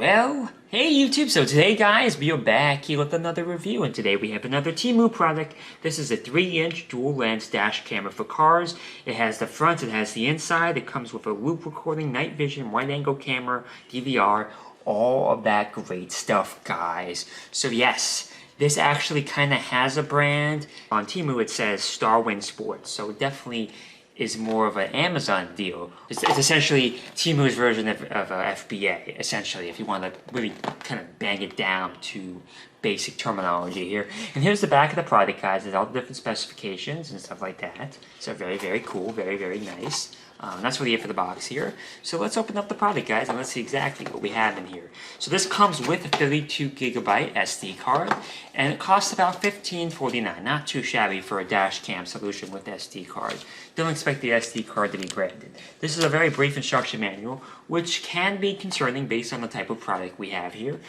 Well, hey YouTube, so today guys, we are back here with another review, and today we have another Temu product. This is a 3-inch dual lens dash camera for cars. It has the front, it has the inside, it comes with a loop recording, night vision, wide angle camera, DVR, all of that great stuff guys. So yes, this actually kind of has a brand. On Temu it says Starwind Sports, so it definitely is more of an Amazon deal. It's essentially Temu's version of FBA, essentially, if you want to really kind of bang it down to basic terminology here. And here's the back of the product, guys. There's all the different specifications and stuff like that. So very, very cool, very, very nice. That's what you get for the box here. So let's open up the product, guys, and let's see exactly what we have in here. So this comes with a 32GB SD card, and it costs about $15.49. Not too shabby for a dash cam solution with SD card. Don't expect the SD card to be branded. This is a very brief instruction manual, which can be concerning based on the type of product we have here.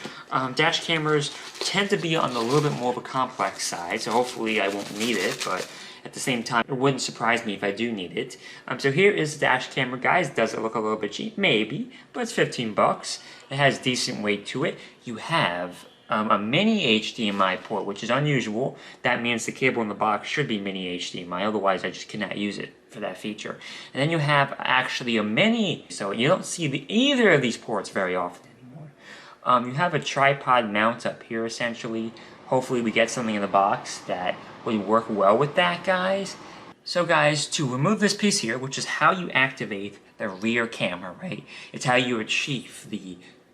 Dash cameras tend to be on a little bit more of a complex side, so hopefully I won't need it, but at the same time, it wouldn't surprise me if I do need it. So here is the dash camera, guys. Does it look a little bit cheap? Maybe, but it's 15 bucks. It has decent weight to it. You have a mini HDMI port, which is unusual. That means the cable in the box should be mini HDMI, otherwise I just cannot use it for that feature. And then you have actually a mini, so you don't see either of these ports very often anymore. You have a tripod mount up here, essentially. Hopefully we get something in the box that would work well with that, guys. So guys, to remove this piece here, which is how you activate the rear camera, right? It's how you achieve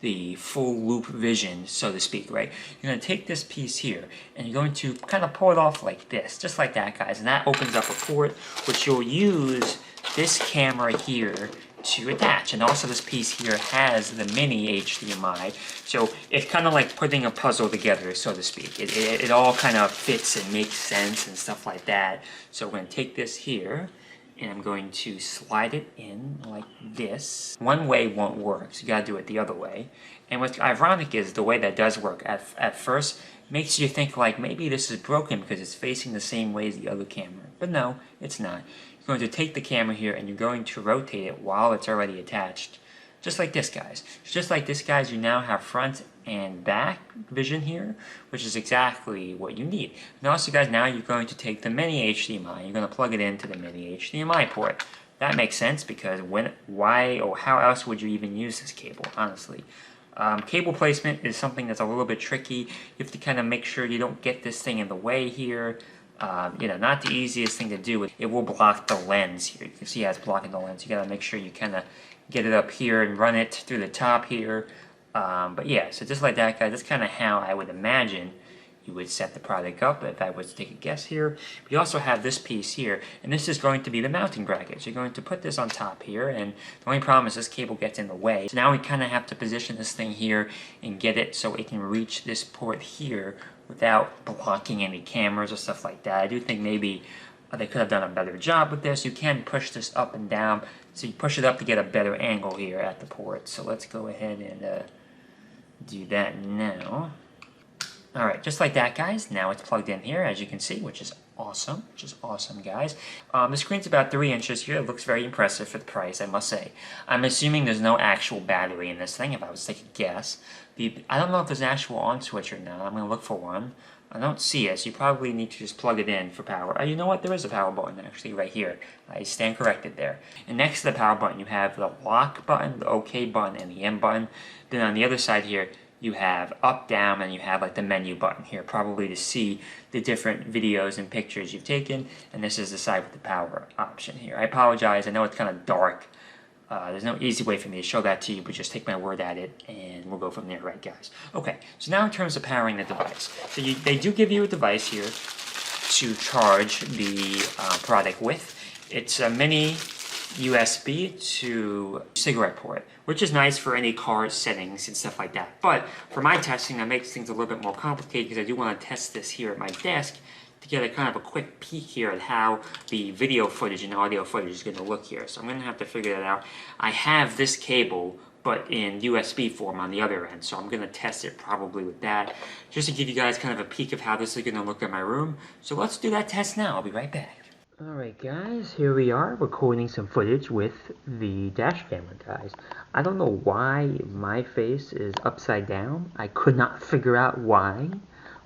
the full loop vision, so to speak, right? You're going to take this piece here, and you're going to kind of pull it off like this, just like that, guys. And that opens up a port, which you'll use this camera here to attach. And also this piece here has the mini HDMI, so it's kind of like putting a puzzle together, so to speak. It all kind of fits and makes sense and stuff like that. So we're going to take this here, and I'm going to slide it in like this. One way won't work, so you gotta do it the other way. And what's ironic is the way that does work at first makes you think like maybe this is broken because it's facing the same way as the other camera. But no, it's not. You're going to take the camera here and you're going to rotate it while it's already attached. Just like this, guys. Just like this, guys, you now have front and back vision here, which is exactly what you need. And also, guys, now you're going to take the mini HDMI. You're going to plug it into the mini HDMI port. That makes sense because why or how else would you even use this cable, honestly? Cable placement is something that's a little bit tricky. You have to kind of make sure you don't get this thing in the way here. Not the easiest thing to do. It will block the lens here. You can see how it's blocking the lens. You gotta make sure you kind of get it up here and run it through the top here. But yeah, so just like that, guys, that's kind of how I would imagine you would set the product up if I was to take a guess here. We also have this piece here, and this is going to be the mounting bracket. So you're going to put this on top here, and the only problem is this cable gets in the way. So now we kind of have to position this thing here and get it so it can reach this port here without blocking any cameras or stuff like that. I do think maybe they could have done a better job with this. You can push this up and down, so you push it up to get a better angle here at the port. So let's go ahead and do that now. Alright, just like that, guys. Now it's plugged in here, as you can see, which is awesome, guys. The screen's about 3 inches here. It looks very impressive for the price, I must say. I'm assuming there's no actual battery in this thing, if I was to take a guess. I don't know if there's an actual on switch or not. I'm going to look for one. I don't see it, so you probably need to just plug it in for power. You know what? There is a power button, actually, right here. I stand corrected there. And next to the power button, you have the lock button, the OK button, and the M button. Then on the other side here, you have up, down, and you have like the menu button here, probably to see the different videos and pictures you've taken. And this is the side with the power option here. I apologize, I know it's kind of dark. There's no easy way for me to show that to you, but just take my word at it, and we'll go from there, right, guys? Okay, so now in terms of powering the device. So they do give you a device here to charge the product with. It's a mini USB to cigarette port, which is nice for any car settings and stuff like that. But for my testing, that makes things a little bit more complicated because I do want to test this here at my desk to get a kind of a quick peek here at how the video footage and audio footage is going to look here. So I'm going to have to figure that out. I have this cable, but in USB form on the other end, so I'm going to test it probably with that, just to give you guys kind of a peek of how this is going to look in my room. So let's do that test now. I'll be right back. Alright guys, here we are recording some footage with the dash camera guys. I don't know why my face is upside down. I could not figure out why,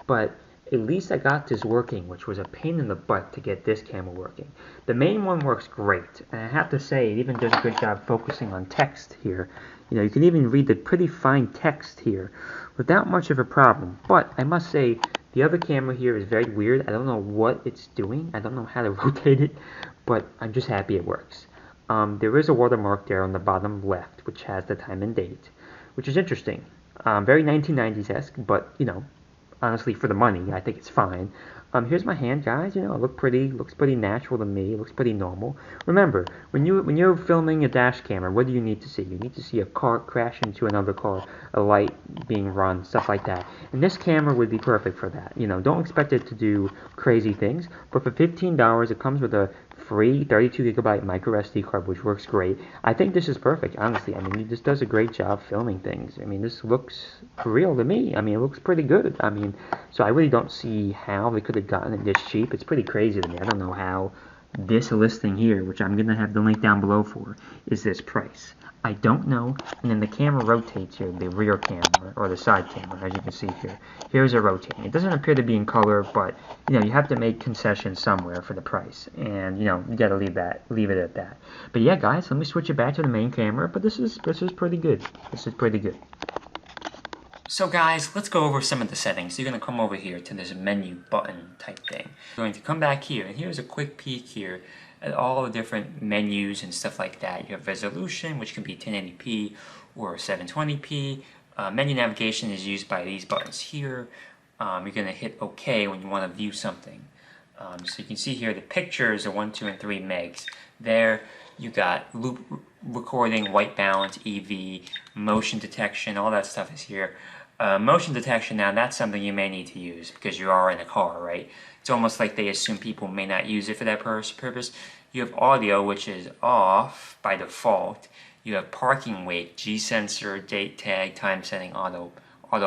but at least I got this working, which was a pain in the butt to get this camera working. The main one works great, and I have to say it even does a good job focusing on text here. You know, you can even read the pretty fine text here without much of a problem, but I must say the other camera here is very weird. I don't know what it's doing. I don't know how to rotate it, but I'm just happy it works. There is a watermark there on the bottom left, which has the time and date, which is interesting. Very 1990s-esque, but, you know, honestly, for the money, I think it's fine. Here's my hand, guys. You know, it looks pretty natural to me. It looks pretty normal. Remember, when you're filming a dash camera, what do you need to see? You need to see a car crash into another car, a light being run, stuff like that. And this camera would be perfect for that. You know, don't expect it to do crazy things, but for $15, it comes with a free 32GB micro SD card, which works great. I think this is perfect, honestly. I mean, this does a great job filming things. I mean, this looks real to me. I mean, it looks pretty good. I mean, so I really don't see how they could have gotten it this cheap. It's pretty crazy to me. I don't know how this listing here, which I'm going to have the link down below for, is this price. I don't know. And then the camera rotates here, the rear camera, or the side camera, as you can see here. Here's a rotating. It doesn't appear to be in color, but, you know, you have to make concessions somewhere for the price. And, you know, you got to leave it at that. But yeah, guys, let me switch it back to the main camera, but this is pretty good. This is pretty good. So guys, let's go over some of the settings. You're going to come over here to this menu button type thing. You're going to come back here, and here's a quick peek here at all the different menus and stuff like that. You have resolution, which can be 1080p or 720p. Menu navigation is used by these buttons here. You're going to hit OK when you want to view something. So you can see here the pictures are 1, 2, and 3 megs. There you got loop recording, white balance, EV, motion detection, all that stuff is here. Motion detection, now that's something you may need to use because you are in a car, right? It's almost like they assume people may not use it for that purpose. You have audio, which is off by default. You have parking wake, G-sensor, date tag, time setting, auto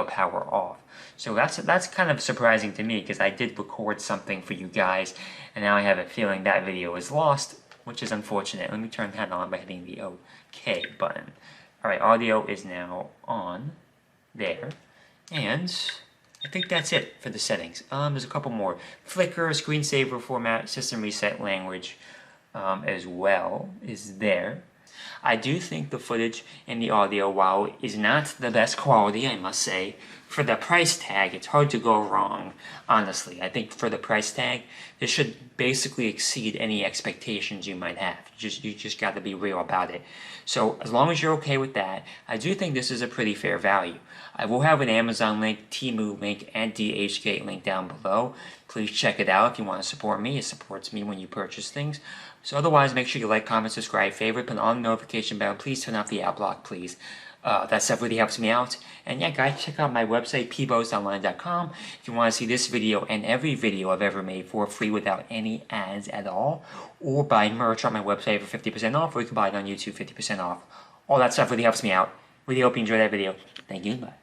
power off. So that's kind of surprising to me because I did record something for you guys, and now I have a feeling that video is lost, which is unfortunate. Let me turn that on by hitting the OK button. Alright, audio is now on there, and I think that's it for the settings. There's a couple more. Flicker, screensaver format, system reset language as well is there. I do think the footage and the audio, while is not the best quality, I must say, for the price tag, it's hard to go wrong, honestly. I think for the price tag, this should basically exceed any expectations you might have. You just got to be real about it. So as long as you're okay with that, I do think this is a pretty fair value. I will have an Amazon link, Temu link, and DHgate link down below. Please check it out if you want to support me. It supports me when you purchase things. So otherwise, make sure you like, comment, subscribe, favorite, put on the notification bell. Please turn off the ad block, please. That stuff really helps me out. And yeah, guys, check out my website, pbosonline.com, if you want to see this video and every video I've ever made for free without any ads at all. Or buy merch on my website for 50% off, or you can buy it on YouTube 50% off. All that stuff really helps me out. Really hope you enjoyed that video. Thank you. Bye.